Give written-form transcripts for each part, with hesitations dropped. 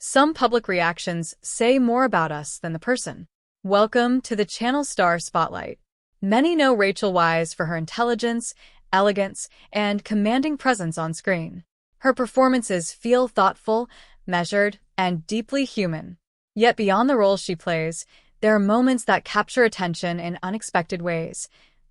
Some public reactions say more about us than the person. Welcome to the Channel Star Spotlight. Many know Rachel Weisz for her intelligence, elegance, and commanding presence on screen. Her performances feel thoughtful, measured, and deeply human. Yet beyond the roles she plays, there are moments that capture attention in unexpected ways,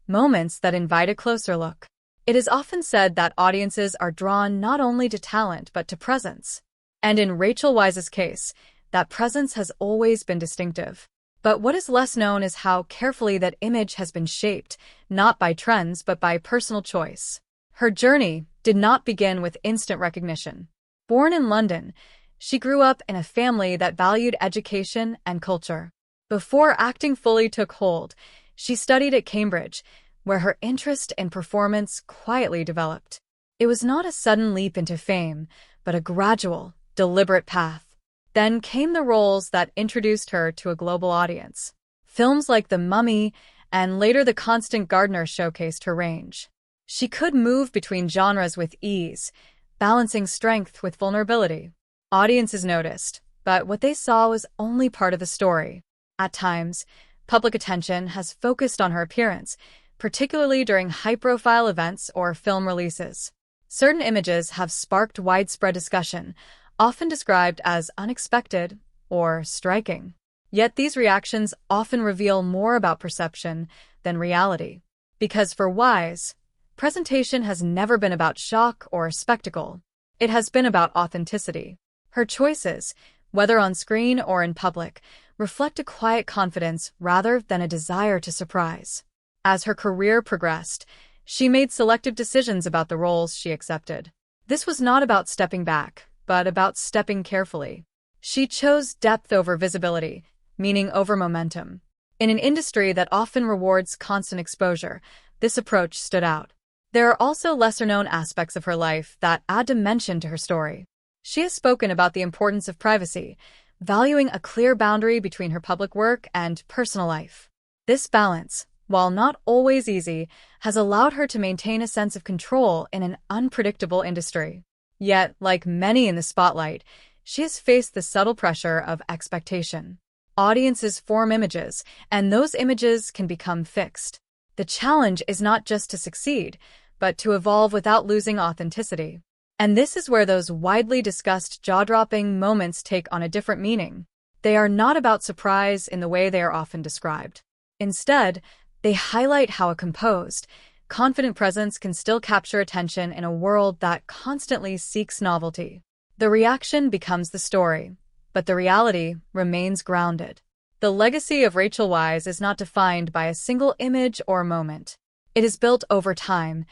moments that invite a closer look. It is often said that audiences are drawn not only to talent but to presence. And in Rachel Weisz's case, that presence has always been distinctive. But what is less known is how carefully that image has been shaped, not by trends but by personal choice. Her journey did not begin with instant recognition. Born in London, she grew up in a family that valued education and culture. Before acting fully took hold, she studied at Cambridge, where her interest in performance quietly developed. It was not a sudden leap into fame, but a gradual, deliberate path. Then came the roles that introduced her to a global audience. Films like The Mummy and later The Constant Gardener showcased her range. She could move between genres with ease, balancing strength with vulnerability. Audiences noticed, but what they saw was only part of the story. At times, public attention has focused on her appearance, particularly during high-profile events or film releases. Certain images have sparked widespread discussion, often described as unexpected or striking. Yet these reactions often reveal more about perception than reality. Because for Weisz, presentation has never been about shock or spectacle. It has been about authenticity. Her choices, whether on screen or in public, reflect a quiet confidence rather than a desire to surprise. As her career progressed, she made selective decisions about the roles she accepted. This was not about stepping back, but about stepping carefully. She chose depth over visibility, meaning over momentum. In an industry that often rewards constant exposure, this approach stood out. There are also lesser-known aspects of her life that add dimension to her story. She has spoken about the importance of privacy, valuing a clear boundary between her public work and personal life. This balance, while not always easy, has allowed her to maintain a sense of control in an unpredictable industry. Yet, like many in the spotlight, she has faced the subtle pressure of expectation. Audiences form images, and those images can become fixed. The challenge is not just to succeed, but to evolve without losing authenticity. And this is where those widely discussed jaw-dropping moments take on a different meaning. They are not about surprise in the way they are often described. Instead, they highlight how a composed, confident presence can still capture attention in a world that constantly seeks novelty. The reaction becomes the story, but the reality remains grounded. The legacy of Rachel Weisz is not defined by a single image or moment. It is built over time,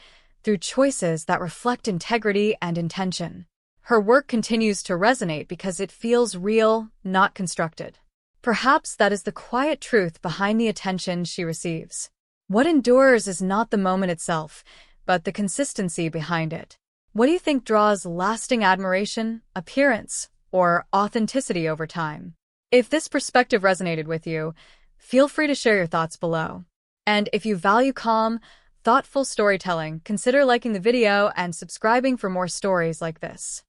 through choices that reflect integrity and intention. Her work continues to resonate because it feels real, not constructed. Perhaps that is the quiet truth behind the attention she receives. What endures is not the moment itself, but the consistency behind it. What do you think draws lasting admiration, appearance, or authenticity over time? If this perspective resonated with you, feel free to share your thoughts below. And if you value calm, thoughtful storytelling, consider liking the video and subscribing for more stories like this.